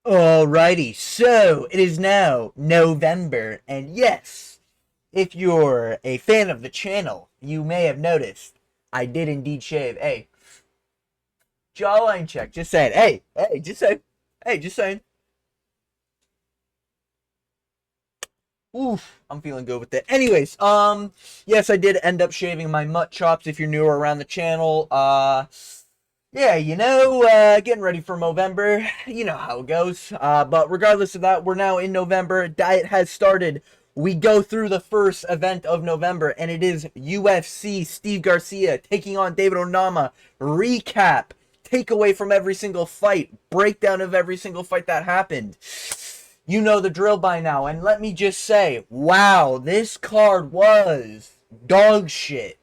Alrighty, so it is now November, and yes, if you're a fan of the channel, you may have noticed I did indeed shave. Hey, jawline check. Just saying. Hey, just saying. Hey, just saying. Oof, I'm feeling good with it. Anyways, yes, I did end up shaving my mutt chops. If you're newer around the channel, yeah, getting ready for November. You know how it goes. But regardless of that, we're now in November. Diet has started. We go through the first event of November, and it is UFC Steve Garcia taking on David Onama. Recap, takeaway from every single fight, breakdown of every single fight that happened. You know the drill by now. And let me just say, wow, this card was dog shit.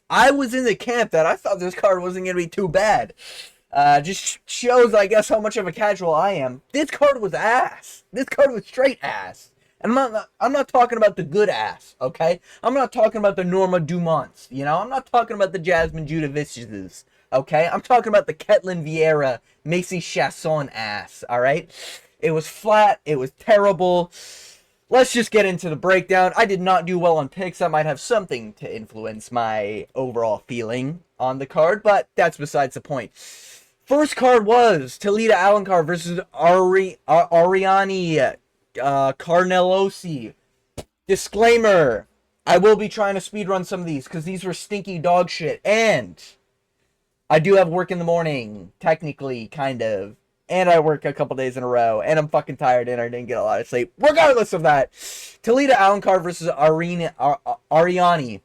I was in the camp that I thought this card wasn't going to be too bad. Just shows, I guess, how much of a casual I am. This card was ass. This card was straight ass. And I'm not talking about the good ass, okay? I'm not talking about the Norma Dumonts, I'm not talking about the Jasmine Judoviciches, okay? I'm talking about the Ketlin Vieira, Macy Chasson ass, all right? It was flat. It was terrible. Let's just get into the breakdown. I did not do well on picks. That might have something to influence my overall feeling on the card, but that's besides the point. First card was Talita Alencar versus Ariane Carnelosi. Disclaimer, I will be trying to speedrun some of these because these were stinky dog shit. And I do have work in the morning, technically, kind of. And I work a couple days in a row, and I'm fucking tired, and I didn't get a lot of sleep. Regardless of that, Talita Alencar versus Ariane.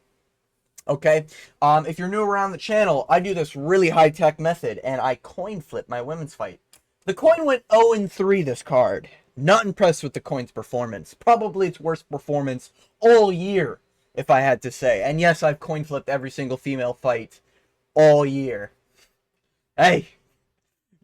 Okay, if you're new around the channel, I do this really high-tech method, and I coin flip my women's fight. The coin went 0-3 this card. Not impressed with the coin's performance. Probably its worst performance all year, if I had to say. And yes, I've coin flipped every single female fight all year. Hey.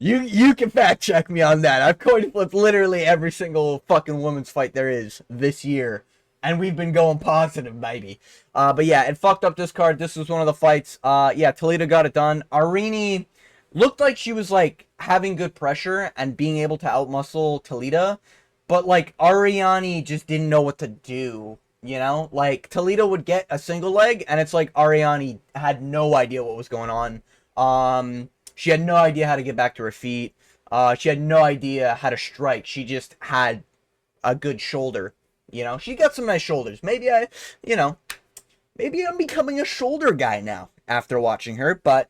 You can fact check me on that. I've coin flipped literally every single fucking women's fight there is this year. And we've been going positive, baby. But yeah, it fucked up this card. This was one of the fights. Yeah, Toledo got it done. Arini looked like she was, like, having good pressure and being able to outmuscle Toledo. But, like, Ariane just didn't know what to do. Like, Toledo would get a single leg, and it's like Ariane had no idea what was going on. She had no idea how to get back to her feet. She had no idea how to strike. She just had a good shoulder. She got some nice shoulders. Maybe maybe I'm becoming a shoulder guy now after watching her. But,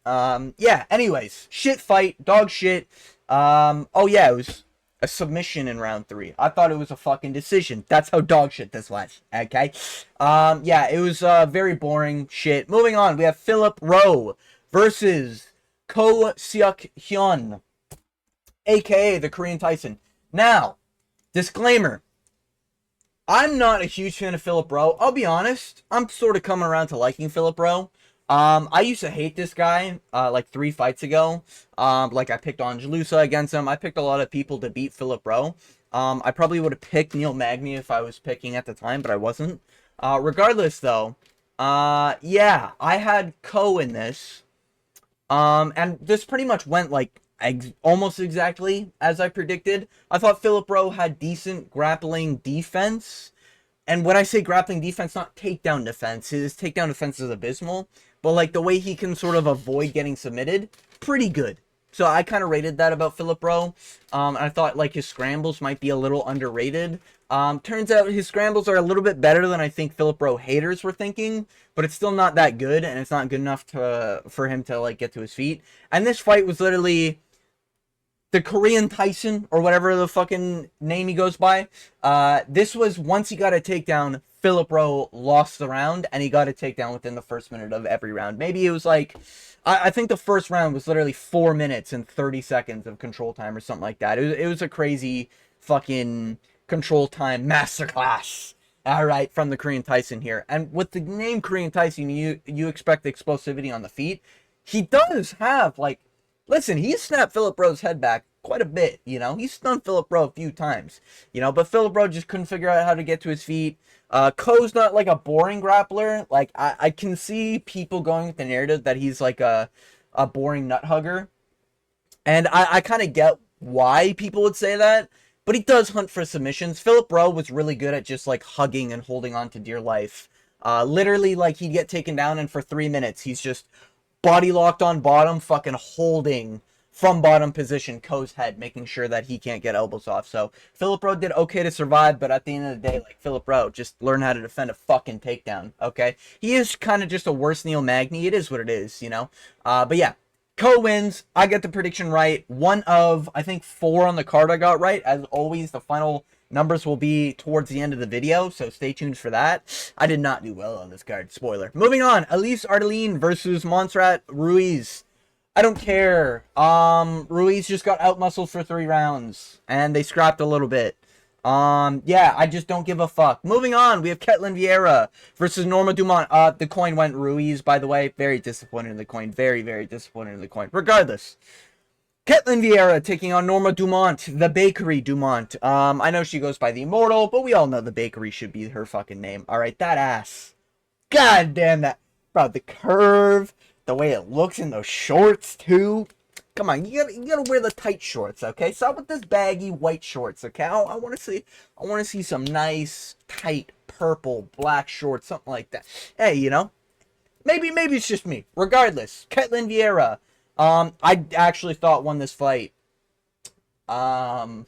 yeah, anyways, shit fight, dog shit. Oh yeah, it was a submission in round 3. I thought it was a fucking decision. That's how dog shit this was, okay? Yeah, it was, very boring shit. Moving on, we have Philip Rowe versus Ko Seok Hyun, aka the Korean Tyson. Now, disclaimer, I'm not a huge fan of Philip Rowe. I'll be honest, I'm sort of coming around to liking Philip Rowe. I used to hate this guy, like 3 fights ago. Like I picked Angelusa against him. I picked a lot of people to beat Philip Rowe. I probably would have picked Neil Magny if I was picking at the time, but I wasn't. Regardless, though, yeah, I had Ko in this. And this pretty much went like almost exactly as I predicted. I thought Philip Rowe had decent grappling defense. And when I say grappling defense, not takedown defense. His takedown defense is abysmal. But like the way he can sort of avoid getting submitted, pretty good. So I kind of rated that about Philip Rowe. I thought like his scrambles might be a little underrated. Turns out his scrambles are a little bit better than I think Philip Rowe haters were thinking, but it's still not that good, and it's not good enough for him to like get to his feet. And this fight was literally the Korean Tyson, or whatever the fucking name he goes by. This was, once he got a takedown, Philip Rowe lost the round, and he got a takedown within the first minute of every round. Maybe it was like, I think the first round was literally 4 minutes and 30 seconds of control time or something like that. It was a crazy fucking control time masterclass. All right, from the Korean Tyson here. And with the name Korean Tyson, you expect explosivity on the feet. He does have, like, listen, he snapped Philip Rowe's head back quite a bit, He stunned Philip Rowe a few times, but Philip Rowe just couldn't figure out how to get to his feet. Ko's not like a boring grappler. Like, I can see people going with the narrative that he's like a boring nut hugger. And I kind of get why people would say that, but he does hunt for submissions. Philip Rowe was really good at just like hugging and holding on to dear life. Literally, like he'd get taken down, and for 3 minutes, he's just body locked on bottom, fucking holding from bottom position Ko's head, making sure that he can't get elbows off. So Philip Rowe did okay to survive, but at the end of the day, like Philip Rowe, just learn how to defend a fucking takedown, okay? He is kind of just a worse Neil Magny. It is what it is, you know? But yeah, Ko wins. I get the prediction right. One of, I think, 4 on the card I got right. As always, the final numbers will be towards the end of the video, so stay tuned for that. I did not do well on this card. Spoiler. Moving on. Elise Ardeline versus Montserrat Ruiz. I don't care. Ruiz just got out-muscled for 3 rounds, and they scrapped a little bit. Yeah, I just don't give a fuck. Moving on, we have Ketlin Vieira versus Norma Dumont. The coin went Ruiz, by the way. Very disappointed in the coin. Very, very disappointed in the coin. Regardless, Ketlin Vieira taking on Norma Dumont, the Bakery Dumont. I know she goes by the Immortal, but we all know the Bakery should be her fucking name. Alright, that ass. God damn that. Bro, the curve, the way it looks in those shorts, too. Come on, you gotta wear the tight shorts, okay? Stop with this baggy white shorts, okay? I want to see some nice, tight, purple, black shorts, something like that. Hey, you know, maybe it's just me. Regardless, Ketlin Vieira, I actually thought won this fight. I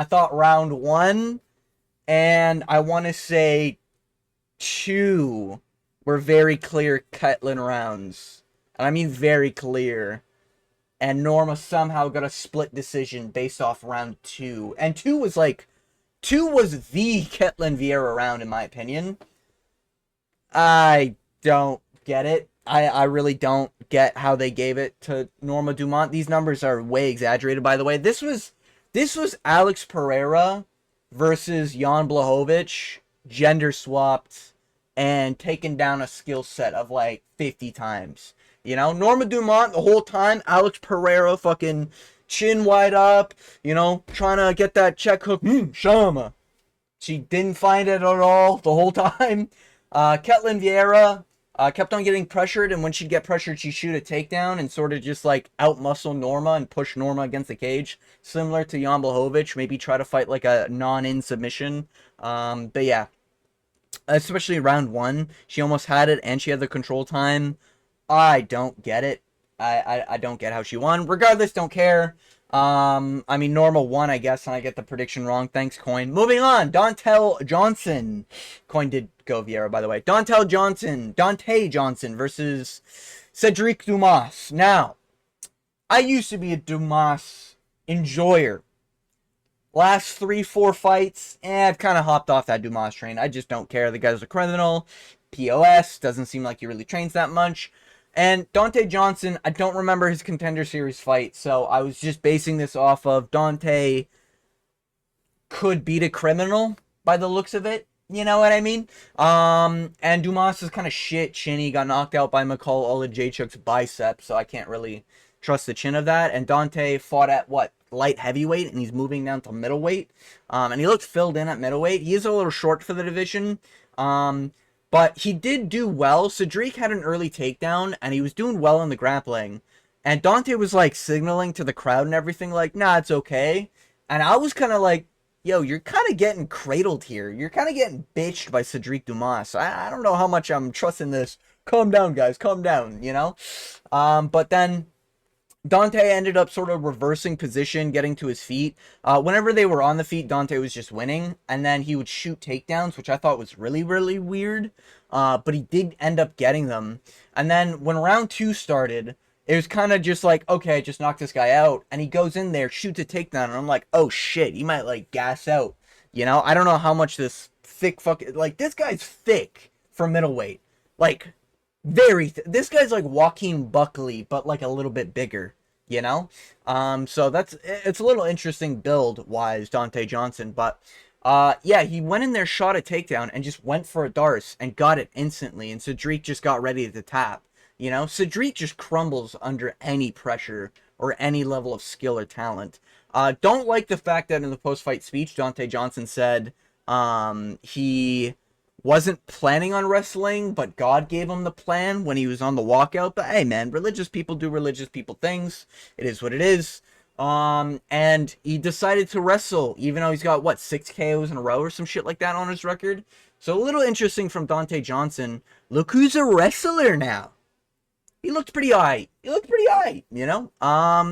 thought round 1, and I want to say 2 were very clear Ketlin rounds, and I mean very clear. And Norma somehow got a split decision based off round 2. And 2 was the Ketlin Vieira round, in my opinion. I don't get it. I really don't get how they gave it to Norma Dumont. These numbers are way exaggerated, by the way. This was Alex Pereira versus Jan Blachowicz, gender swapped, and taken down a skill set of like 50 times. You know, Norma Dumont the whole time, Alex Pereira fucking chin wide up, you know, trying to get that check hook. Shama. She didn't find it at all the whole time. Ketlin Vieira kept on getting pressured, and when she'd get pressured, she'd shoot a takedown and sort of just like out-muscle Norma and push Norma against the cage, similar to Jan Blachowicz, maybe try to fight like a non-in submission. But yeah, especially round 1, she almost had it, and she had the control time. I don't get it. I don't get how she won. Regardless, don't care. I mean, Norma won, I guess, and I get the prediction wrong. Thanks, Coin. Moving on. Dontel Johnson. Coin did go Vieira, by the way. Dante Johnson versus Cedric Dumas. Now, I used to be a Dumas enjoyer. Last 3-4 fights, I've kind of hopped off that Dumas train. I just don't care. The guy's a criminal. POS. Doesn't seem like he really trains that much. And Dante Johnson, I don't remember his Contender Series fight, so I was just basing this off of Dante could beat a criminal by the looks of it. You know what I mean? And Dumas is kind of shit chinny, got knocked out by McCall Olajaychuk's bicep, so I can't really trust the chin of that. And Dante fought at, what, light heavyweight, and he's moving down to middleweight. And he looked filled in at middleweight. He is a little short for the division. But he did do well. Cedric had an early takedown, and he was doing well in the grappling. And Dante was, like, signaling to the crowd and everything, like, nah, it's okay. And I was kind of like, yo, you're kind of getting cradled here. You're kind of getting bitched by Cedric Dumas. I don't know how much I'm trusting this. Calm down, guys. Calm down, you know? But then Dante ended up sort of reversing position, getting to his feet. Whenever they were on the feet, Dante was just winning. And then he would shoot takedowns, which I thought was really, really weird. But he did end up getting them. And then when round 2 started, it was kind of just like, okay, just knock this guy out. And he goes in there, shoots a takedown. And I'm like, oh shit, he might like gas out. You know, I don't know how much this thick fucking, like, this guy's thick for middleweight. Like, this guy's like Joaquin Buckley, but like a little bit bigger, you know? So it's a little interesting build-wise, Dante Johnson, but yeah, he went in there, shot a takedown, and just went for a Darce and got it instantly, and Cedric just got ready to tap. You know, Cedric just crumbles under any pressure or any level of skill or talent. Don't like the fact that in the post-fight speech, Dante Johnson said he wasn't planning on wrestling, but God gave him the plan when he was on the walkout. But hey, man, religious people do religious people things. It is what it is. And he decided to wrestle, even though he's got, what, 6 KOs in a row or some shit like that on his record. So a little interesting from Dante Johnson. Look who's a wrestler now. He looked pretty alright. He looked pretty alright, you know?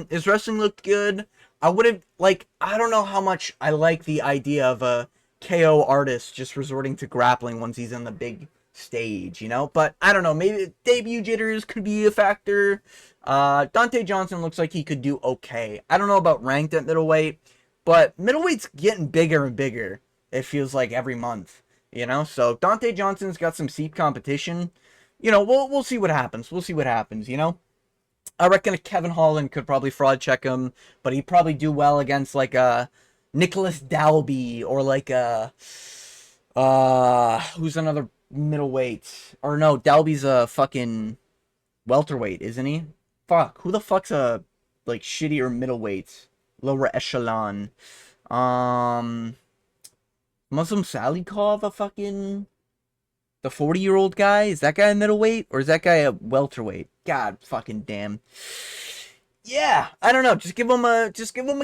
His wrestling looked good. I would have, like, I don't know how much I like the idea of a KO artist just resorting to grappling once he's on the big stage, you know? But I don't know, maybe debut jitters could be a factor. Dante Johnson looks like he could do okay. I don't know about ranked at middleweight, but middleweight's getting bigger and bigger, it feels like, every month, you know? So Dante Johnson's got some seat competition. You know, we'll see what happens. We'll see what happens, you know? I reckon Kevin Holland could probably fraud check him, but he'd probably do well against like a Nicholas Dalby or like a who's another middleweight? Or no, Dalby's a fucking welterweight, isn't he? Fuck, who the fuck's a like shittier middleweight, lower echelon? Um, Muslim Salikov, a fucking the 40-year-old guy? Is that guy a middleweight or is that guy a welterweight? God fucking damn. Yeah, I don't know. Just give him a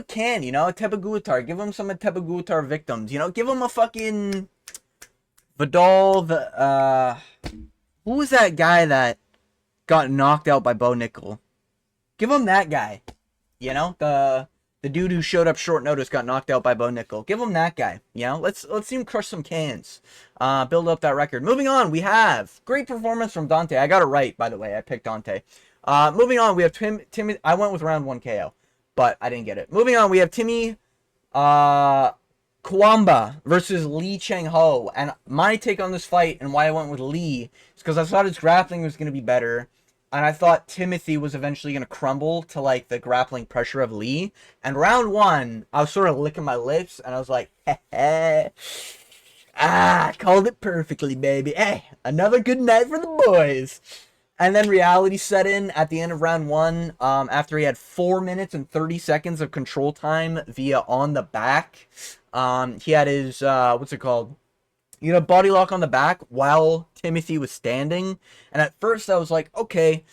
can, you know, a Tebagutar. Give him some Tebagutar victims, you know. Give him a fucking Vidal. Who was that guy that got knocked out by Bo Nickel? Give him that guy. You know, the dude who showed up short notice got knocked out by Bo Nickel. Give him that guy. You know, let's see him crush some cans. Build up that record. Moving on, we have great performance from Dante. I got it right, by the way. I picked Dante. Moving on, we have Timmy. I went with round 1 KO, but I didn't get it. Moving on, we have Timmy Kwamba versus Lee Chang Ho. And my take on this fight and why I went with Lee is because I thought his grappling was going to be better. And I thought Timothy was eventually going to crumble to, like, the grappling pressure of Lee. And round 1, I was sort of licking my lips, and I was like, called it perfectly, baby. Hey, another good night for the boys. And then reality set in at the end of round 1, after he had 4 minutes and 30 seconds of control time via on the back. He had his, what's it called? You know, body lock on the back while Timothy was standing. And at first I was like, okay,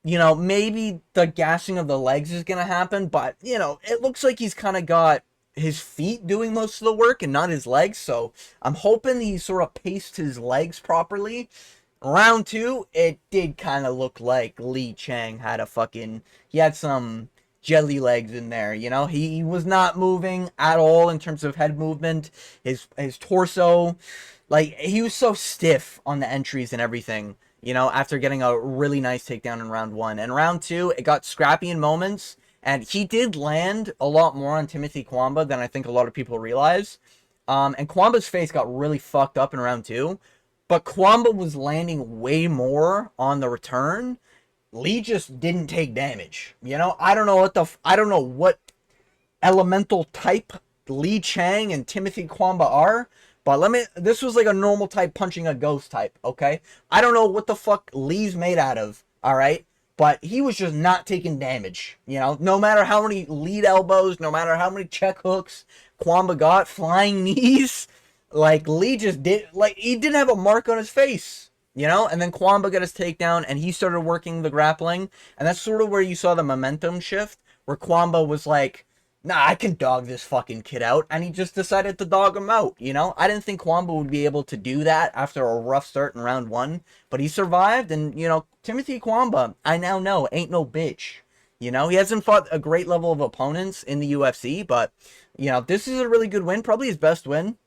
you know, maybe the gassing of the legs is going to happen. But, you know, it looks like he's kind of got his feet doing most of the work and not his legs. So I'm hoping he sort of paced his legs properly. Round 2, it did kind of look like Lee Chang had he had some jelly legs in there, you know? He was not moving at all in terms of head movement. His torso, like, he was so stiff on the entries and everything, you know, after getting a really nice takedown in round 1. And round 2, it got scrappy in moments, and he did land a lot more on Timothy Kwamba than I think a lot of people realize. And Kwamba's face got really fucked up in round 2, but Kwamba was landing way more on the return. Lee just didn't take damage. You know, I don't know what elemental type Lee Chang and Timothy Kwamba are, but this was like a normal type punching a ghost type, okay? I don't know what the fuck Lee's made out of, all right? But he was just not taking damage, you know? No matter how many lead elbows, no matter how many check hooks Kwamba got, flying knees, like, Lee just he didn't have a mark on his face. You know, and then Kwamba got his takedown, and he started working the grappling, and that's sort of where you saw the momentum shift, where Kwamba was like, nah, I can dog this fucking kid out, and he just decided to dog him out, you know? I didn't think Kwamba would be able to do that after a rough start in round 1, but he survived, and, you know, Timothy Kwamba, I now know, ain't no bitch. You know, he hasn't fought a great level of opponents in the UFC, but, you know, this is a really good win, probably his best win.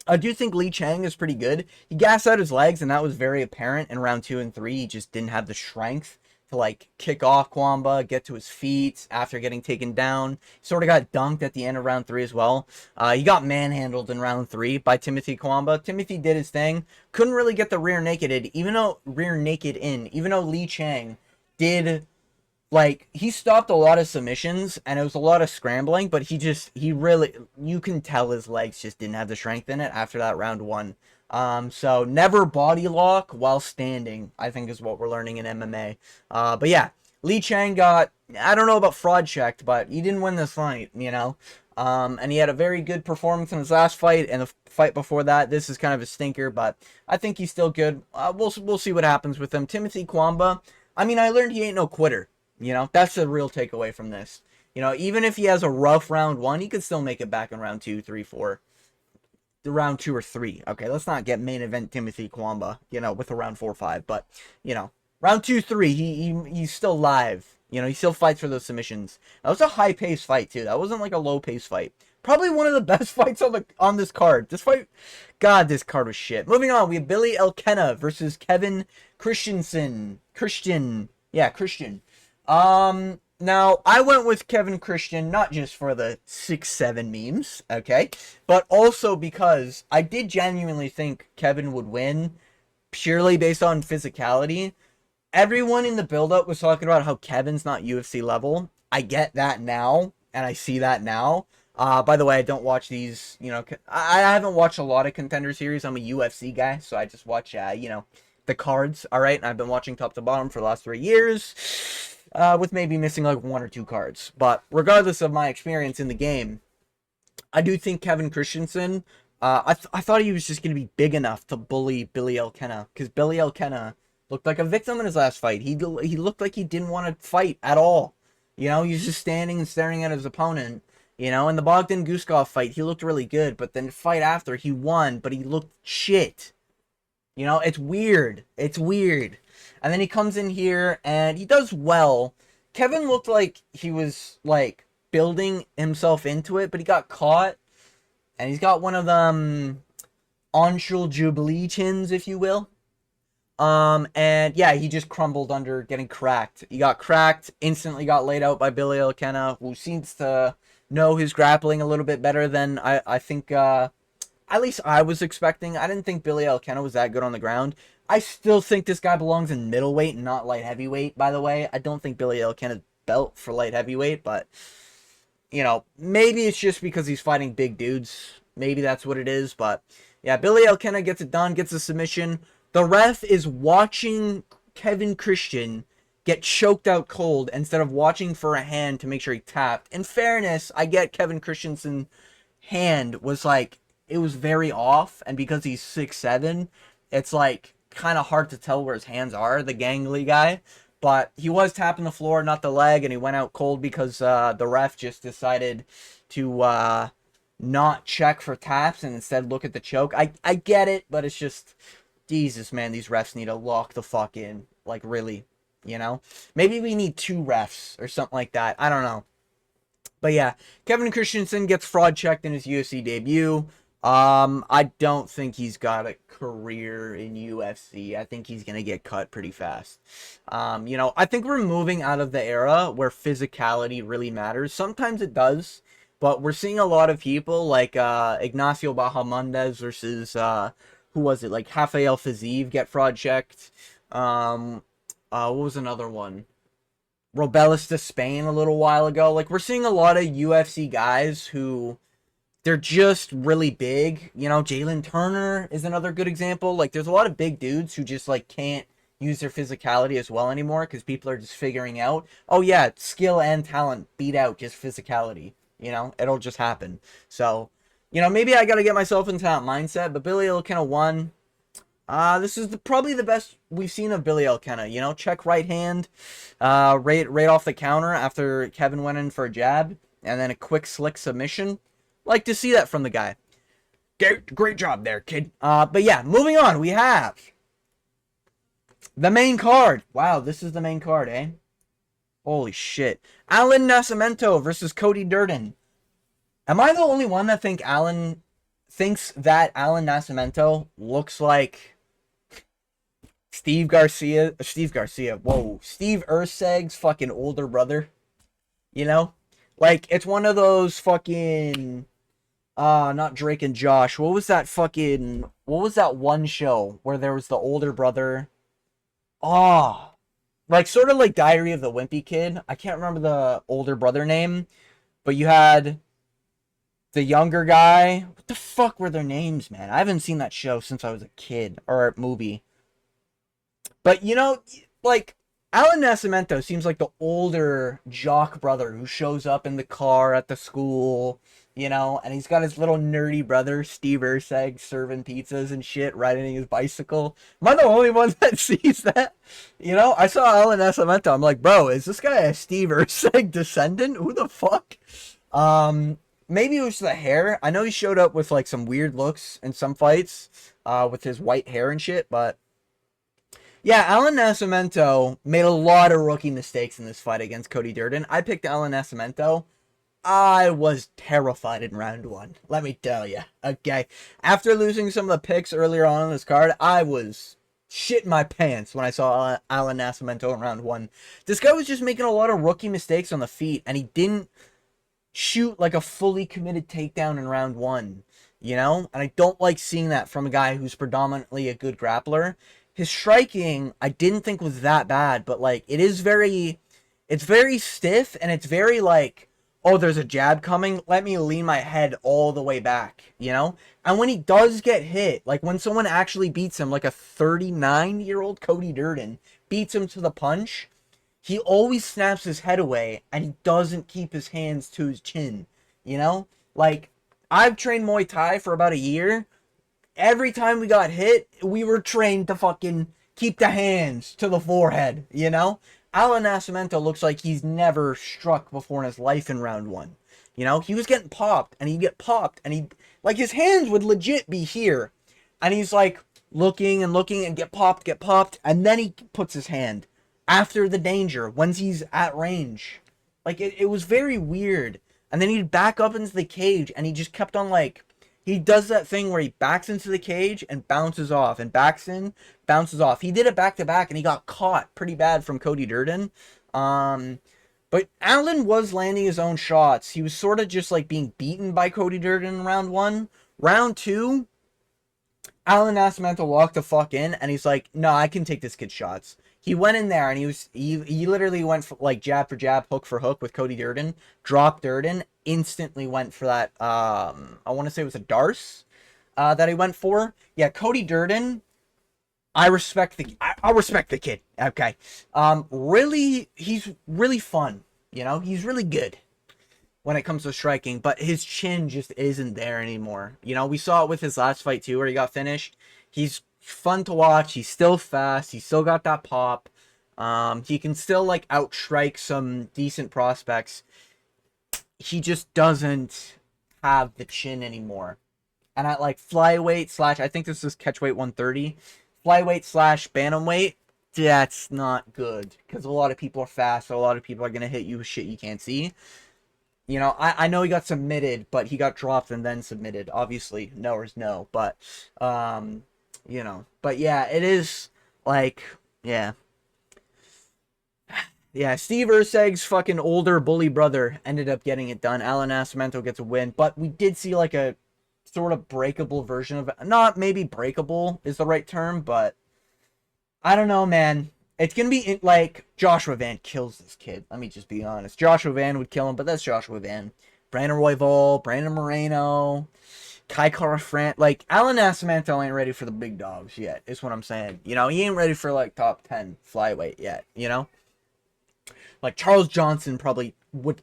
I do think Lee Chang is pretty good. He gassed out his legs, and that was very apparent in round 2 and 3. He just didn't have the strength to, like, kick off Kwamba, get to his feet after getting taken down. He sort of got dunked at the end of round 3 as well. He got manhandled in round 3 by Timothy Kwamba. Timothy did his thing. Couldn't really get the rear naked in, even though Lee Chang did... Like, he stopped a lot of submissions, and it was a lot of scrambling, but you can tell his legs just didn't have the strength in it after that round 1. So never body lock while standing, I think is what we're learning in MMA. But yeah, Lee Chang got, I don't know about fraud checked, but he didn't win this fight, you know? And he had a very good performance in his last fight, and the fight before that, this is kind of a stinker, but I think he's still good. We'll see what happens with him. Timothy Kwamba, I mean, I learned he ain't no quitter. You know, that's the real takeaway from this. You know, even if he has a rough round 1, he could still make it back in round 2, 3, 4. The round 2 or 3. Okay, let's not get main event Timothy Kwamba, you know, with a round 4 or 5. But, you know, round 2, 3, he's still live. You know, he still fights for those submissions. That was a high-paced fight, too. That wasn't like a low-paced fight. Probably one of the best fights on this card. This fight, God, this card was shit. Moving on, we have Billy Elkenna versus Kevin Christensen. Christian. Now, I went with Kevin Christian, not just for the 6-7 memes, okay? But also because I did genuinely think Kevin would win, purely based on physicality. Everyone in the build-up was talking about how Kevin's not UFC level. I get that now, and I see that now. By the way, I don't watch these, you know, I haven't watched a lot of Contender Series. I'm a UFC guy, so I just watch, you know, the cards, alright? And I've been watching top to bottom for the last 3 years, with maybe missing like 1 or 2 cards. But regardless of my experience in the game, I do think Kevin Christensen, I thought he was just going to be big enough to bully Billy Elkenna, because Billy Elkenna looked like a victim in his last fight. He looked like he didn't want to fight at all. You know, he was just standing and staring at his opponent. You know, in the Bogdan Guskov fight, he looked really good, but then the fight after, he won, but he looked shit. You know, it's weird. It's weird. And then he comes in here, and he does well. Kevin looked like he was, like, building himself into it, but he got caught. And he's got one of them Anshul Jubilee chins, if you will. And yeah, he just crumbled under getting cracked. He got cracked, instantly got laid out by Billy Elkenna, who seems to know his grappling a little bit better than I think, at least I was expecting. I didn't think Billy Elkenna was that good on the ground. I still think this guy belongs in middleweight and not light heavyweight, by the way. I don't think Billy Elkenna's belt for light heavyweight, but, you know, maybe it's just because he's fighting big dudes. Maybe that's what it is, but, yeah, Billy Elkenna gets it done, gets a submission. The ref is watching Kevin Christian get choked out cold instead of watching for a hand to make sure he tapped. In fairness, I get Kevin Christensen's hand was like, it was very off, and because he's 6'7", it's like kind of hard to tell where his hands are, the gangly guy. But he was tapping the floor, not the leg, and he went out cold because the ref just decided to not check for taps and instead look at the choke. I get it, but it's just, Jesus, man, these refs need to lock the fuck in. Like, really, you know? Maybe we need 2 refs or something like that. I don't know. But yeah, Kevin Christensen gets fraud checked in his UFC debut. I don't think he's got a career in UFC. I think he's going to get cut pretty fast. You know, I think we're moving out of the era where physicality really matters. Sometimes it does, but we're seeing a lot of people like Ignacio Bahamondes versus, who was it? Like Rafael Fiziev get fraud checked. What was another one? Robelis to Spain a little while ago. Like, we're seeing a lot of UFC guys who, they're just really big. You know, Jalen Turner is another good example. Like, there's a lot of big dudes who just, like, can't use their physicality as well anymore because people are just figuring out, oh, yeah, skill and talent beat out just physicality. You know, it'll just happen. So, you know, maybe I got to get myself into that mindset, but Billy Elkenna won. This is probably the best we've seen of Billy Elkenna. You know, check right hand, right off the counter after Kevin went in for a jab, and then a quick slick submission. Like to see that from the guy. Great job there, kid. But yeah, moving on, we have the main card. Wow, this is the main card, eh? Holy shit. Alan Nascimento versus Cody Durden. Am I the only one that thinks Alan Nascimento looks like Steve Erceg's fucking older brother? You know? Like, it's one of those fucking, not Drake and Josh. What was that one show where there was the older brother? Like, sort of like Diary of the Wimpy Kid. I can't remember the older brother name, but you had the younger guy. What the fuck were their names, man? I haven't seen that show since I was a kid, or movie. But, you know, like, Alan Nascimento seems like the older jock brother who shows up in the car at the school, you know, and he's got his little nerdy brother, Steve Urseg, serving pizzas and shit, riding his bicycle. Am I the only one that sees that? You know, I saw Alan Nascimento. I'm like, bro, is this guy a Steve Urseg descendant? Who the fuck? Maybe it was the hair. I know he showed up with like some weird looks in some fights, with his white hair and shit, but yeah, Alan Nascimento made a lot of rookie mistakes in this fight against Cody Durden. I picked Alan Nascimento. I was terrified in round one. Let me tell you. Okay. After losing some of the picks earlier on in this card, I was shitting my pants when I saw Alan Nascimento in round one. This guy was just making a lot of rookie mistakes on the feet, and he didn't shoot like a fully committed takedown in round one, you know? And I don't like seeing that from a guy who's predominantly a good grappler. His striking, I didn't think was that bad, but like it's very stiff, and it's very like, oh, there's a jab coming, let me lean my head all the way back, you know? And when he does get hit, like when someone actually beats him, like a 39-year-old Cody Durden beats him to the punch, he always snaps his head away, and he doesn't keep his hands to his chin, you know? Like, I've trained Muay Thai for about a year. Every time we got hit, we were trained to fucking keep the hands to the forehead, you know? Alan Nascimento looks like he's never struck before in his life in round one. You know, he was getting popped, and he'd get popped, and like, his hands would legit be here. And he's like, looking and get popped, and then he puts his hand after the danger, once he's at range. Like, it was very weird. And then he'd back up into the cage, and he just kept on, like, he does that thing where he backs into the cage and bounces off, and backs in, bounces off. He did it back to back, and he got caught pretty bad from Cody Durden. But Allen was landing his own shots. He was sort of just like being beaten by Cody Durden in round one. Round two, Alan Nascimento walked the fuck in, and he's like, no, I can take this kid's shots. He went in there, and he literally went for, like, jab for jab, hook for hook with Cody Durden, dropped Durden, instantly went for that, I want to say it was a Darce, that he went for. Yeah, Cody Durden, I respect the kid, okay. Really, he's really fun, you know, he's really good when it comes to striking, but his chin just isn't there anymore. You know, we saw it with his last fight too, where he got finished. He's fun to watch. He's still fast. He's still got that pop. He can still like outstrike some decent prospects. He just doesn't have the chin anymore. And at like flyweight slash, I think this is catchweight 130, flyweight slash bantamweight, that's not good, because a lot of people are fast. So a lot of people are gonna hit you with shit you can't see. You know, I know he got submitted, but he got dropped and then submitted. Obviously, no is no. But, you know. But, yeah, it is, like, yeah. Yeah, Steve Urseg's fucking older bully brother ended up getting it done. Alan Nascimento gets a win. But we did see, like, a sort of breakable version of it. Not maybe breakable is the right term, but I don't know, man. It's going to be, like, Joshua Van kills this kid. Let me just be honest. Joshua Van would kill him, but that's Joshua Van. Brandon Royval, Brandon Moreno, Kai Kara-France. Like, Alan Nascimento ain't ready for the big dogs yet, is what I'm saying. You know, he ain't ready for, like, top 10 flyweight yet, you know? Like, Charles Johnson probably would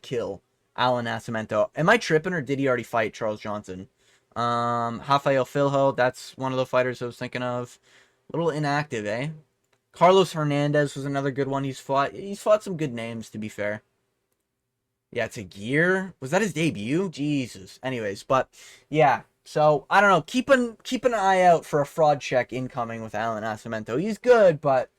kill Alan Nascimento. Am I tripping, or did he already fight Charles Johnson? Rafael Filho, that's one of the fighters I was thinking of. A little inactive, eh? Carlos Hernandez was another good one. He's fought some good names, to be fair. Yeah, it's a gear. Was that his debut? Jesus. Anyways, but yeah. So I don't know. Keep an eye out for a fraud check incoming with Alan Nascimento. He's good, but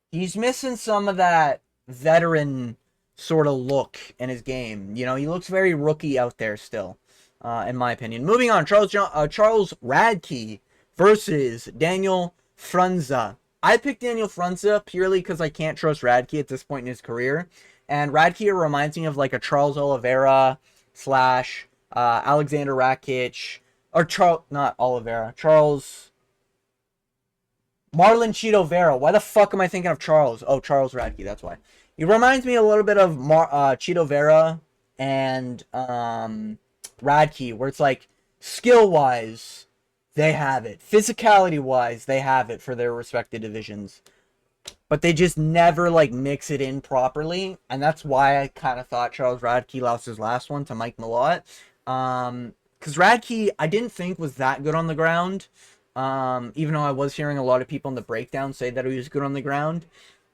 he's missing some of that veteran sort of look in his game. You know, he looks very rookie out there still, in my opinion. Moving on, Charles Radke versus Daniel Frunza. I picked Daniel Frunza purely because I can't trust Radke at this point in his career. And Radke reminds me of like a Charles Oliveira slash Alexander Rakic. Or Charles Marlon Cheeto Vera. Why the fuck am I thinking of Charles? Oh, Charles Radke, that's why. He reminds me a little bit of Cheeto Vera and Radke, where it's like skill-wise, they have it. Physicality-wise, they have it for their respective divisions. but they just never like mix it in properly, and that's why I kind of thought Charles Radke lost his last one to Mike Malott. Because Radke I didn't think was that good on the ground. Even though I was hearing a lot of people in the breakdown say that he was good on the ground.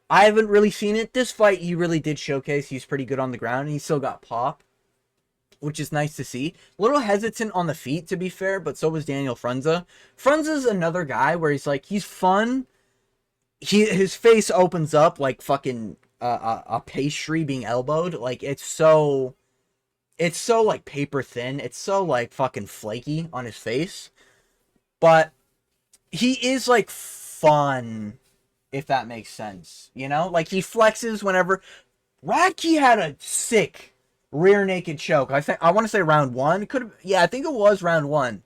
I haven't really seen it. This fight, he really did showcase he's pretty good on the ground, and he still got pop, which is nice to see. A little hesitant on the feet, to be fair, but so was Daniel Frunza. Frunza's another guy where he's like, he's fun. His face opens up like fucking a pastry being elbowed. Like, it's so like paper thin. It's so like fucking flaky on his face. But he is like fun, if that makes sense. You know? Like, he flexes whenever. Radke had a sick rear naked choke. I want to say round one. I think it was round one.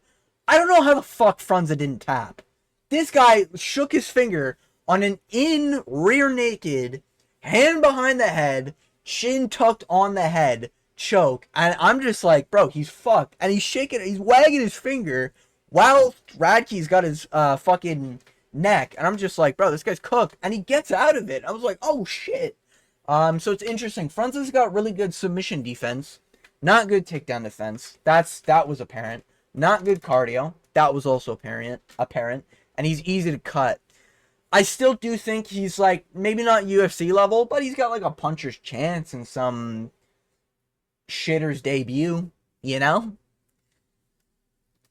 I don't know how the fuck Frunza didn't tap. This guy shook his finger on an in rear naked, hand behind the head, chin tucked on the head choke, and I'm just like, bro, he's fucked. And he's wagging his finger while Radke's got his fucking neck, and I'm just like, bro, this guy's cooked, and he gets out of it. I was like, oh shit. So it's interesting. Frunza's got really good submission defense, not good takedown defense. That was apparent. Not good cardio. That was also apparent. And he's easy to cut. I still do think he's like maybe not UFC level, but he's got like a puncher's chance in some shitter's debut, you know?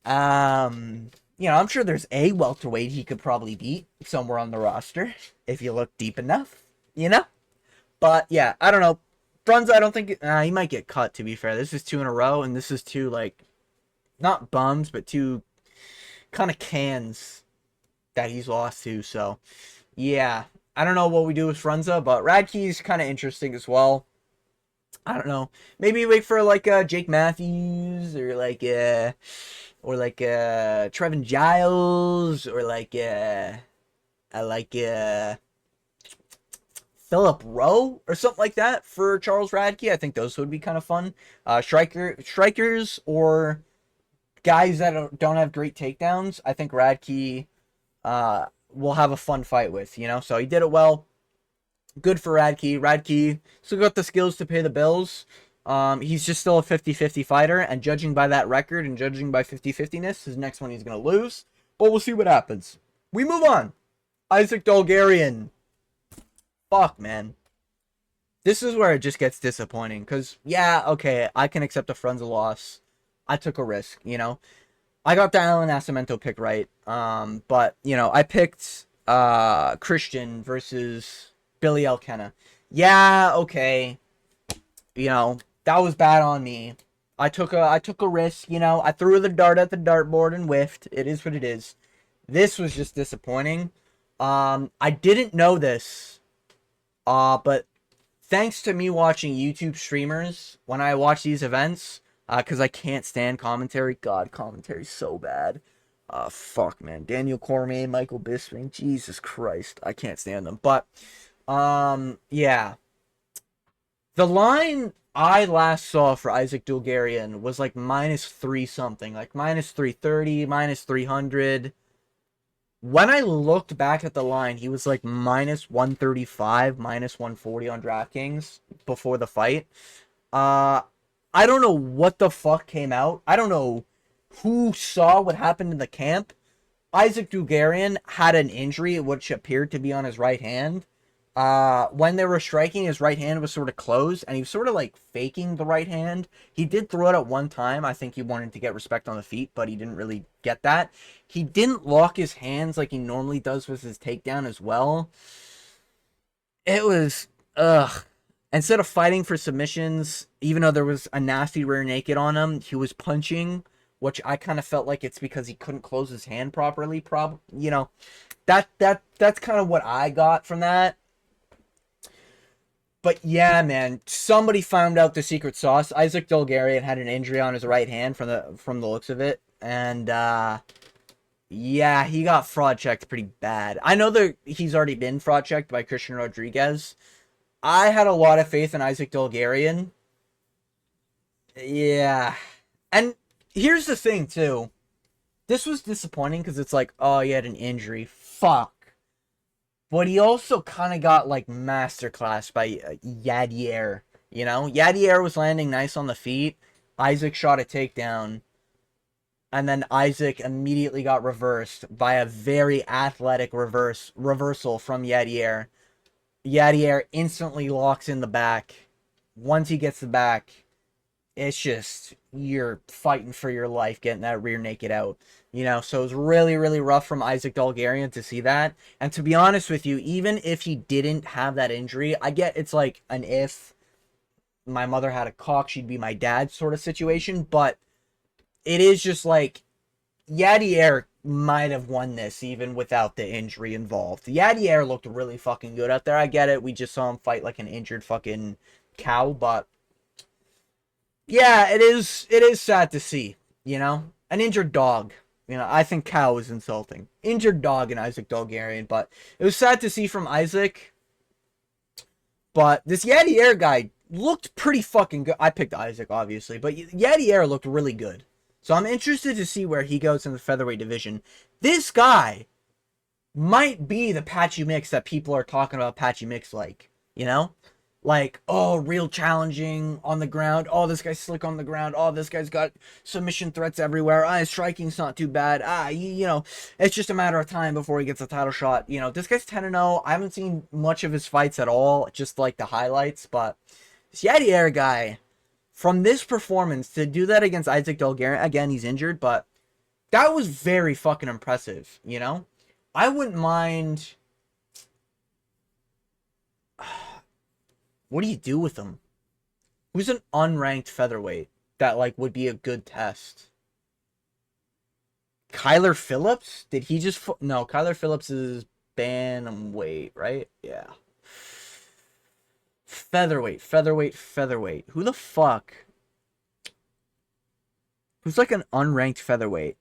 I'm sure there's a welterweight he could probably beat somewhere on the roster if you look deep enough, you know? But yeah, I don't know. Frunza, I don't think he might get cut, to be fair. This is 2 in a row, and this is 2 like not bums, but 2 kind of cans that he's lost to. So yeah, I don't know what we do with Frunza, but Radke's kind of interesting as well. I don't know. Maybe wait for like Jake Matthews or like Trevin Giles or Philip Rowe or something like that for Charles Radke. I think those would be kind of fun. Strikers or guys that don't have great takedowns. I think Radke will have a fun fight with, you know? So he did it well. Good for Radke. Radke still got the skills to pay the bills. He's just still a 50-50 fighter, and judging by that record and judging by 50-50ness, his next one he's going to lose. But we'll see what happens. We move on. Isaac Dolgarian. Fuck, man. This is where it just gets disappointing, because, yeah, okay, I can accept a Frunza loss. I took a risk, you know? I got the Alan Nascimento pick right, but, you know, I picked Christian versus Billy Elkenna. Yeah, okay. You know, that was bad on me. I took a risk, you know. I threw the dart at the dartboard and whiffed. It is what it is. This was just disappointing. I didn't know this. But thanks to me watching YouTube streamers when I watch these events, because I can't stand commentary. God, commentary's so bad. Fuck, man. Daniel Cormier, Michael Bisping, Jesus Christ. I can't stand them. But, yeah. The line I last saw for Isaac Dolgarian was like -3 something. Like -330, -300. When I looked back at the line, he was like -135, -140 on DraftKings before the fight. I don't know what the fuck came out. I don't know who saw what happened in the camp. Isaac Dolgarian had an injury which appeared to be on his right hand. When they were striking, his right hand was sort of closed, and he was sort of like faking the right hand. He did throw it at one time. I think he wanted to get respect on the feet, but he didn't really get that. He didn't lock his hands like he normally does with his takedown as well. It was, ugh. Instead of fighting for submissions, even though there was a nasty rear naked on him, he was punching, which I kind of felt like it's because he couldn't close his hand properly. You know, that's kind of what I got from that. But yeah, man, somebody found out the secret sauce. Isaac Dolgarian had an injury on his right hand from the looks of it, and yeah, he got fraud checked pretty bad. I know that he's already been fraud checked by Christian Rodriguez. I had a lot of faith in Isaac Dolgarian. Yeah, and here's the thing too. This was disappointing because it's like, oh, he had an injury. Fuck. But he also kind of got like masterclass by Yadier. You know, Yadier was landing nice on the feet. Isaac shot a takedown, and then Isaac immediately got reversed by a very athletic reversal from Yadier. Yadier instantly locks in the back. Once he gets the back, it's just you're fighting for your life getting that rear naked out. You know, so it was really, really rough from Isaac Dolgarian to see that. And to be honest with you, even if he didn't have that injury, I get it's like an if my mother had a cock, she'd be my dad sort of situation. But it is just like Yadier might have won this even without the injury involved. Yadier looked really fucking good out there. I get it. We just saw him fight like an injured fucking cow, but yeah, it is sad to see, you know? An injured dog. You know, I think cow is insulting. Injured dog in Isaac Dolgarian, but it was sad to see from Isaac. But this Yadier guy looked pretty fucking good. I picked Isaac, obviously, but Yadier looked really good. So I'm interested to see where he goes in the featherweight division. This guy might be the Patchy Mix that people are talking about Patchy Mix like, you know? Like, oh, real challenging on the ground. Oh, this guy's slick on the ground. Oh, this guy's got submission threats everywhere. His striking's not too bad. You know, it's just a matter of time before he gets a title shot. You know, this guy's 10-0. I haven't seen much of his fights at all, just like the highlights. But this Yadier guy, from this performance, to do that against Isaac Dolgarian, again, he's injured, but that was very fucking impressive, you know? I wouldn't mind... What do you do with him? Who's an unranked featherweight that, like, would be a good test? Kyler Phillips? Did he just... No, Kyler Phillips is bantamweight, right? Yeah. Featherweight. Who the fuck? Who's, like, an unranked featherweight?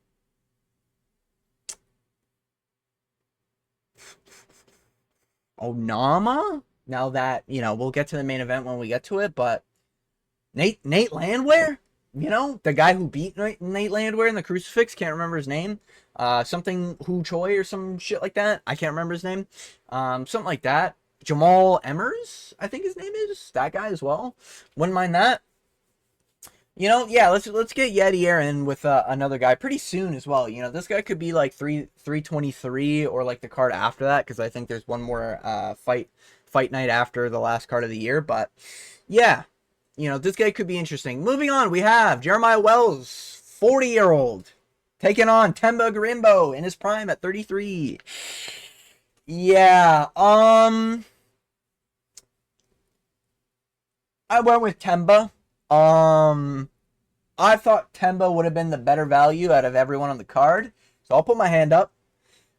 Onama? Now that, you know, we'll get to the main event when we get to it, but Nate Landwehr? You know, the guy who beat Nate Landwehr in the crucifix, can't remember his name. Something Hu Choi or some shit like that. I can't remember his name. Something like that. Jamal Emmers, I think his name is. That guy as well. Wouldn't mind that. You know, yeah, let's get Yadier in with another guy pretty soon as well. You know, this guy could be like 323 or like the card after that, because I think there's one more fight night after the last card of the year. But yeah, you know, this guy could be interesting. Moving on, we have Jeremiah Wells, 40-year-old, taking on Themba Gorimbo in his prime at 33. Yeah, I went with Themba. I thought Themba would have been the better value out of everyone on the card, so I'll put my hand up.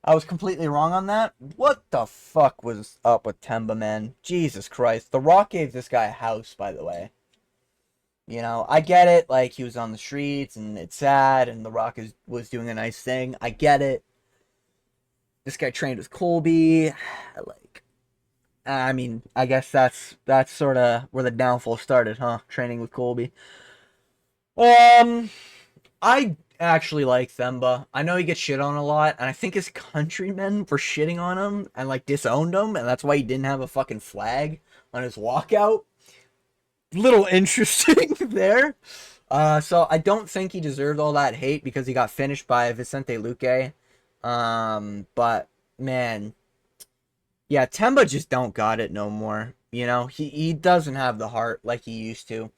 I was completely wrong on that. What the fuck was up with Themba, man? Jesus Christ. The Rock gave this guy a house, by the way. You know, I get it, like, he was on the streets, and it's sad, and The Rock was doing a nice thing. I get it. This guy trained with Colby. Like, I mean, I guess that's sort of where the downfall started, huh? Training with Colby. I actually like Themba. I know he gets shit on a lot, and I think his countrymen were shitting on him and, like, disowned him, and that's why he didn't have a fucking flag on his walkout. Little interesting there. So I don't think he deserved all that hate because he got finished by Vicente Luque. But, man, yeah, Themba just don't got it no more. You know, he doesn't have the heart like he used to.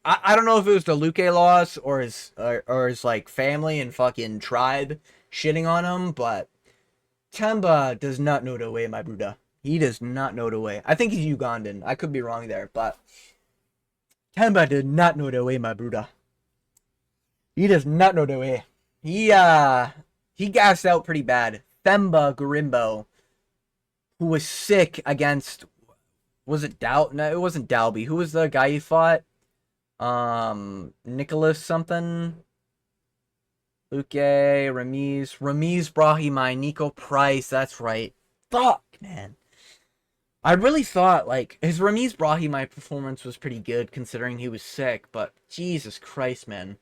I don't know if it was the Luque loss or his like family and fucking tribe shitting on him, but Themba does not know the way, my Buddha. He does not know the way. I think he's Ugandan. I could be wrong there, but Themba did not know the way, my Buddha. He does not know the way. He gassed out pretty bad. Themba Gorimbo, who was sick against, was it No, it wasn't Dalby. Who was the guy he fought? Nicholas something. Luque, Ramiz Brahimaj, Nico Price. That's right. Fuck, man. I really thought, like, his Ramiz Brahimaj performance was pretty good considering he was sick, but Jesus Christ, man.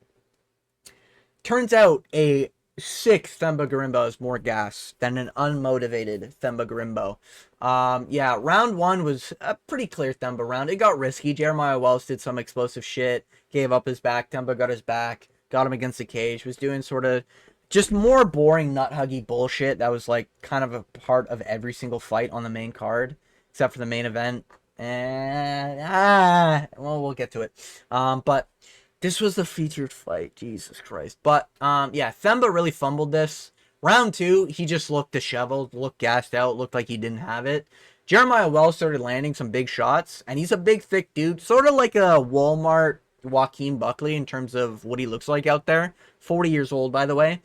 Turns out a sick Themba Gorimbo has more gas than an unmotivated Themba Gorimbo. Yeah, round one was a pretty clear Themba round. It got risky. Jeremiah Wells did some explosive shit, gave up his back. Themba got his back, got him against the cage, was doing sort of just more boring nut huggy bullshit that was like kind of a part of every single fight on the main card, except for the main event. And well, we'll get to it. But this was the featured fight. Jesus Christ. But, yeah, Themba really fumbled this. Round two, he just looked disheveled, looked gassed out, looked like he didn't have it. Jeremiah Wells started landing some big shots, and he's a big, thick dude, sort of like a Walmart Joaquin Buckley in terms of what he looks like out there. 40 years old, by the way.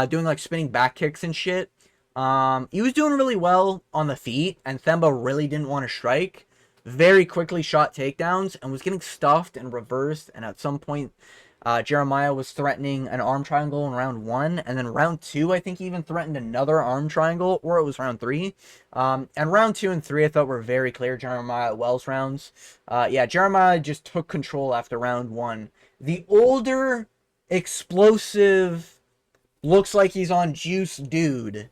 Doing, like, spinning back kicks and shit. He was doing really well on the feet, and Themba really didn't want to strike. Very quickly shot takedowns and was getting stuffed and reversed. And at some point, Jeremiah was threatening an arm triangle in round one. And then round two, I think he even threatened another arm triangle, or it was round three. And round two and three, I thought were very clear Jeremiah Wells rounds. Yeah, Jeremiah just took control after round one. The older, explosive, looks like he's on juice dude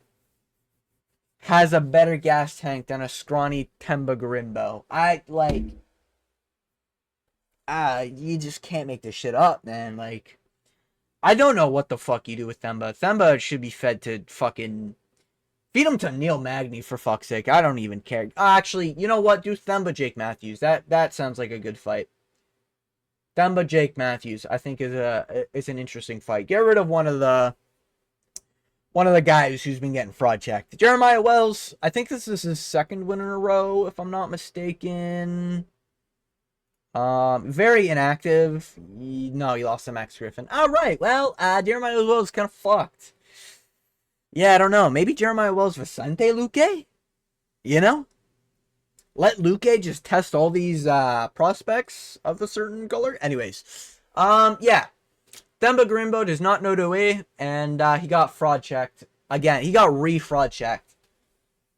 has a better gas tank than a scrawny Themba Gorimbo. You just can't make this shit up, man. Like, I don't know what the fuck you do with Themba. Themba should be fed to fucking... Feed him to Neil Magny, for fuck's sake. I don't even care. Actually, you know what? Do Themba Jake Matthews. That sounds like a good fight. Themba Jake Matthews, I think, is an interesting fight. Get rid of one of the guys who's been getting fraud checked. Jeremiah Wells, I think this is his second win in a row, if I'm not mistaken. Very inactive. No, he lost to Max Griffin. All right, well, Jeremiah Wells is kind of fucked. Yeah, I don't know. Maybe Jeremiah Wells Vicente Luque? You know? Let Luque just test all these prospects of a certain color. Anyways, yeah. Themba Gorimbo does not know the way, and he got fraud checked. Again, he got re-fraud checked.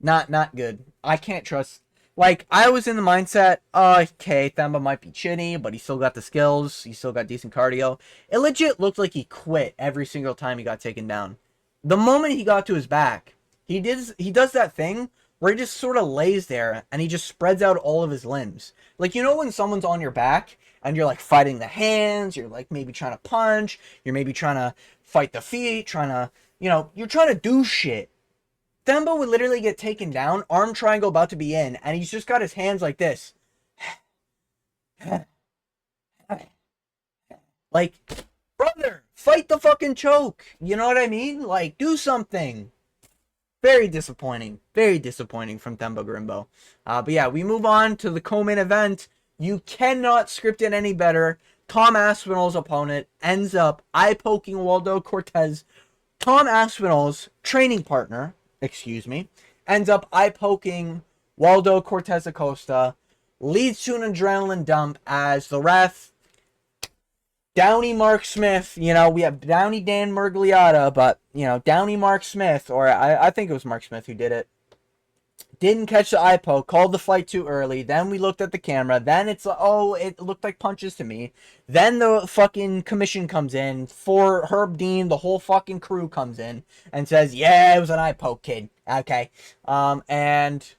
Not good. I can't trust. Like, I was in the mindset, okay, Themba might be chinny, but he still got the skills. He still got decent cardio. It legit looked like he quit every single time he got taken down. The moment he got to his back, he does that thing where he just sort of lays there, and he just spreads out all of his limbs. Like, you know when someone's on your back, and you're like fighting the hands, you're like maybe trying to punch, you're maybe trying to fight the feet, you're trying to do shit. Themba would literally get taken down, arm triangle about to be in, and he's just got his hands like this. Like, brother, fight the fucking choke. You know what I mean? Like, do something. Very disappointing. Very disappointing from Themba Gorimbo. But yeah, we move on to the co-main event. You cannot script it any better. Tom Aspinall's opponent ends up eye-poking Waldo Cortez. Tom Aspinall's training partner, ends up eye-poking Waldo Cortez Acosta. Leads to an adrenaline dump as the ref, Downey Mark Smith, we have Downey Dan Murgliata, but, Downey Mark Smith, or I think it was Mark Smith who did it, didn't catch the eye poke, called the fight too early. Then we looked at the camera. Then it's like, oh, it looked like punches to me. Then the fucking commission comes in for Herb Dean. The whole fucking crew comes in and says, yeah, it was an eye poke, kid. Okay. And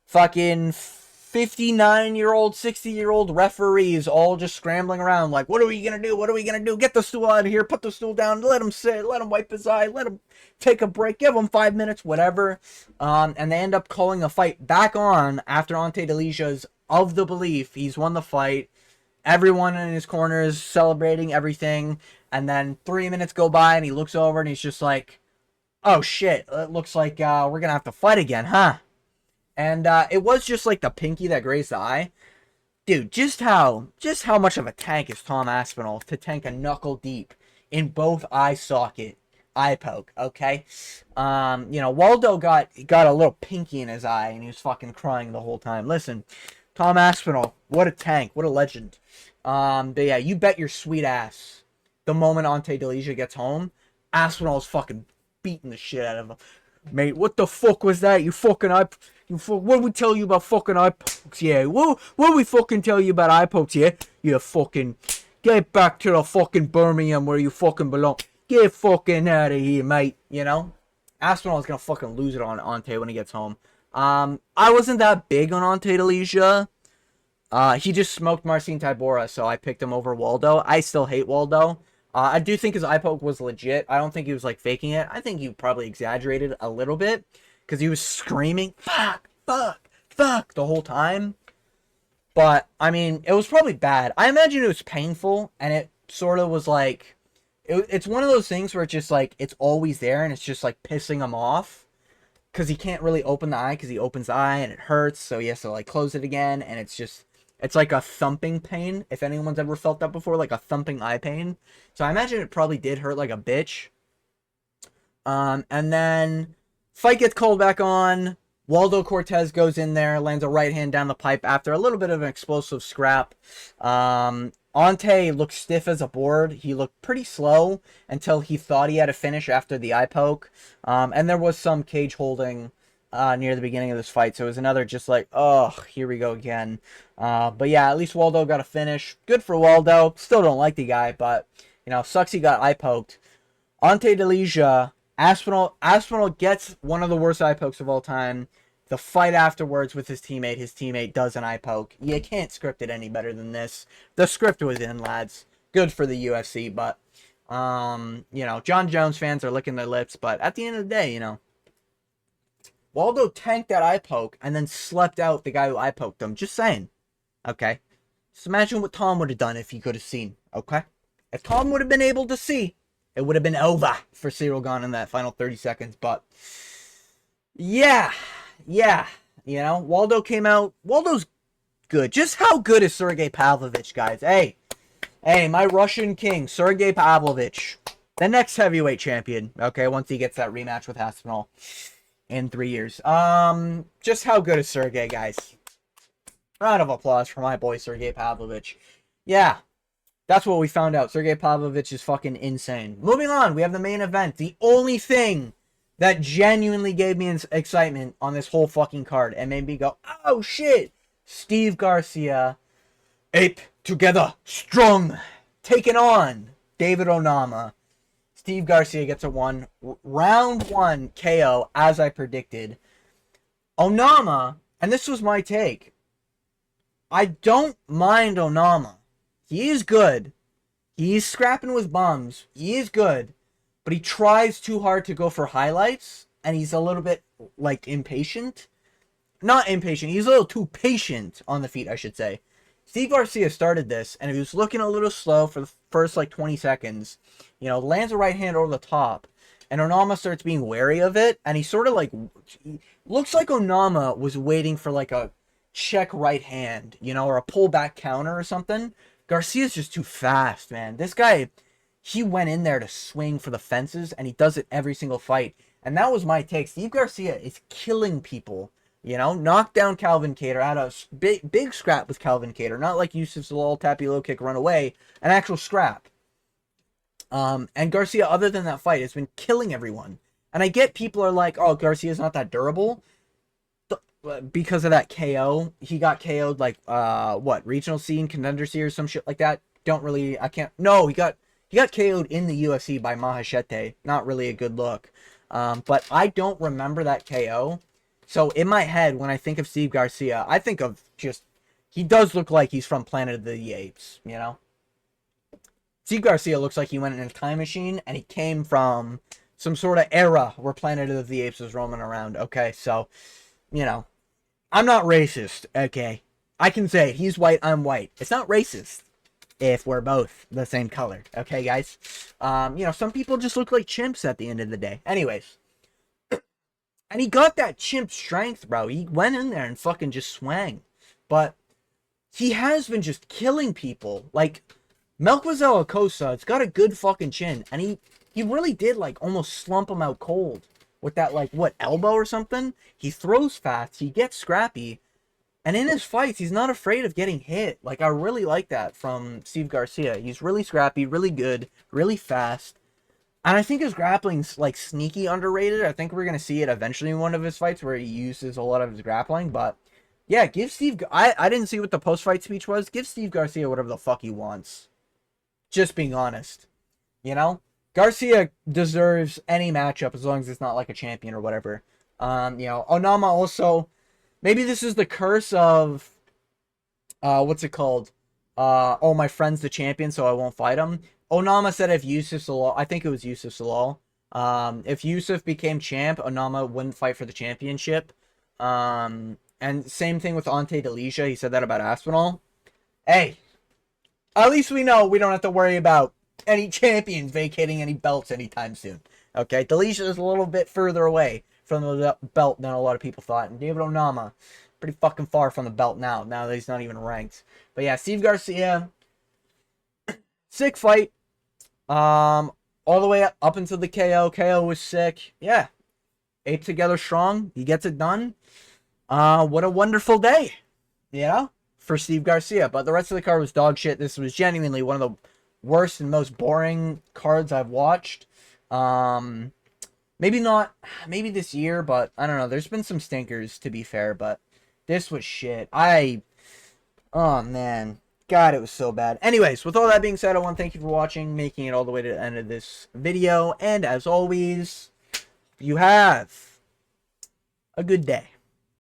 fucking 59-year-old, 60-year-old referees all just scrambling around like, what are we going to do? What are we going to do? Get the stool out of here. Put the stool down. Let him sit. Let him wipe his eye. Let him take a break. Give him 5 minutes, whatever. And they end up calling a fight back on after Ante Delicia's of the belief he's won the fight. Everyone in his corner is celebrating everything. And then 3 minutes go by and he looks over and he's just like, oh shit, it looks like we're going to have to fight again, huh? And it was just like the pinky that grazed the eye. Dude, just how much of a tank is Tom Aspinall to tank a knuckle deep in both eye socket eye poke, okay? Waldo got a little pinky in his eye and he was fucking crying the whole time. Listen, Tom Aspinall, what a tank, what a legend. But yeah, you bet your sweet ass the moment Ante Delicia gets home, Aspinall's fucking beating the shit out of him. Mate, what the fuck was that? What did we tell you about fucking eye pokes? Yeah, what did we fucking tell you about eye pokes? Yeah, you fucking get back to the fucking Birmingham where you fucking belong. Get fucking out of here, mate. You know? Aspinall's gonna fucking lose it on Ante when he gets home. I wasn't that big on Ante Delija. He just smoked Marcin Tybura, so I picked him over Waldo. I still hate Waldo. I do think his eye poke was legit. I don't think he was, like, faking it. I think he probably exaggerated a little bit, because he was screaming, fuck, fuck, fuck, the whole time. But, I mean, it was probably bad. I imagine it was painful, and it sort of was like, it's one of those things where it's just, like, it's always there, and it's just, like, pissing him off. Because he can't really open the eye, because he opens the eye, and it hurts, so he has to, like, close it again, and it's just, it's like a thumping pain, if anyone's ever felt that before, like a thumping eye pain. So I imagine it probably did hurt like a bitch. And then, fight gets called back on. Waldo Cortez goes in there, lands a right hand down the pipe after a little bit of an explosive scrap. Ante looked stiff as a board. He looked pretty slow until he thought he had a finish after the eye poke. And there was some cage holding near the beginning of this fight. So it was another just like, oh, here we go again. But yeah, at least Waldo got a finish. Good for Waldo. Still don't like the guy, but, you know, sucks he got eye poked. Ante Delija, Aspinall gets one of the worst eye pokes of all time. The fight afterwards with his teammate does an eye poke. You can't script it any better than this. The script was in, lads. Good for the UFC, but, you know, John Jones fans are licking their lips, but at the end of the day, you know, Waldo tanked that eye poke and then slept out the guy who eye poked him. Just saying. Okay? Just imagine what Tom would have done if he could have seen. Okay? If Tom would have been able to see, it would have been over for Cyril Gane in that final 30 seconds. But, yeah. Yeah. You know, Waldo came out. Waldo's good. Just how good is Sergey Pavlovich, guys? Hey, my Russian king, Sergey Pavlovich. The next heavyweight champion. Okay, once he gets that rematch with Aspinall in 3 years. Just how good is Sergey, guys? Round of applause for my boy Sergey Pavlovich. Yeah, that's what we found out. Sergey Pavlovich is fucking insane. Moving on, we have the main event. The only thing that genuinely gave me excitement on this whole fucking card and made me go, oh shit! Steve Garcia, ape together, strong, taking on David Onama. Steve Garcia gets a round one KO, as I predicted. Onama, and this was my take, I don't mind Onama. He is good. He's scrapping with bums. He is good. But he tries too hard to go for highlights, and he's a little bit, like, impatient. Not impatient, he's a little too patient on the feet, I should say. Steve Garcia started this, and he was looking a little slow for the first, like, 20 seconds. You know, lands a right hand over the top, and Onama starts being wary of it, and he sort of, like, looks like Onama was waiting for, like, a check right hand, you know, or a pullback counter or something. Garcia's just too fast, man. This guy, he went in there to swing for the fences, and he does it every single fight. And that was my take. Steve Garcia is killing people. You know, knocked down Calvin Kattar, had a big scrap with Calvin Kattar. Not like Yusuf Zalal, tappy low kick, run away. An actual scrap. And Garcia, other than that fight, has been killing everyone. And I get people are like, oh, Garcia's not that durable. Because of that KO. He got KO'd like, regional scene, contender series, some shit like that. No, he got KO'd in the UFC by Mahashete. Not really a good look. But I don't remember that KO. So in my head, when I think of Steve Garcia, I think of just, he does look like he's from Planet of the Apes, you know? Steve Garcia looks like he went in a time machine and he came from some sort of era where Planet of the Apes was roaming around. Okay, so, you know, I'm not racist, okay? I can say he's white, I'm white. It's not racist if we're both the same color, okay, guys? You know, some people just look like chimps at the end of the day. Anyways. And he got that chimp strength, bro. He went in there and fucking just swang. But he has been just killing people. Like, Melquizael Acosta, it's got a good fucking chin. And he really did, like, almost slump him out cold. With that, like, elbow or something? He throws fast. He gets scrappy. And in his fights, he's not afraid of getting hit. Like, I really like that from Steve Garcia. He's really scrappy, really good, really fast. And I think his grappling's, like, sneaky underrated. I think we're going to see it eventually in one of his fights where he uses a lot of his grappling. But, yeah, give Steve... I didn't see what the post-fight speech was. Give Steve Garcia whatever the fuck he wants. Just being honest. You know? Garcia deserves any matchup as long as it's not like a champion or whatever. You know, Onama also, maybe this is the curse of, what's it called? Oh, my friend's the champion, so I won't fight him. Onama said if Yusuf Salal, I think it was Yusuf Salal, if Yusuf became champ, Onama wouldn't fight for the championship. And same thing with Ante Delisha. He said that about Aspinall. Hey, at least we know we don't have to worry about any champions vacating any belts anytime soon. Okay, Delisha is a little bit further away from the belt than a lot of people thought. And David Onama, pretty fucking far from the belt now that he's not even ranked. But yeah, Steve Garcia, sick fight. All the way up until the KO. KO was sick. Yeah. Ape together strong. He gets it done. What a wonderful day, you know, for Steve Garcia. But the rest of the card was dog shit. This was genuinely one of the worst and most boring cards I've watched. Maybe maybe this year, but I don't know. There's been some stinkers, to be fair, but this was shit. Oh man. God, it was so bad. Anyways, with all that being said, I want to thank you for watching, making it all the way to the end of this video. And as always, you have a good day.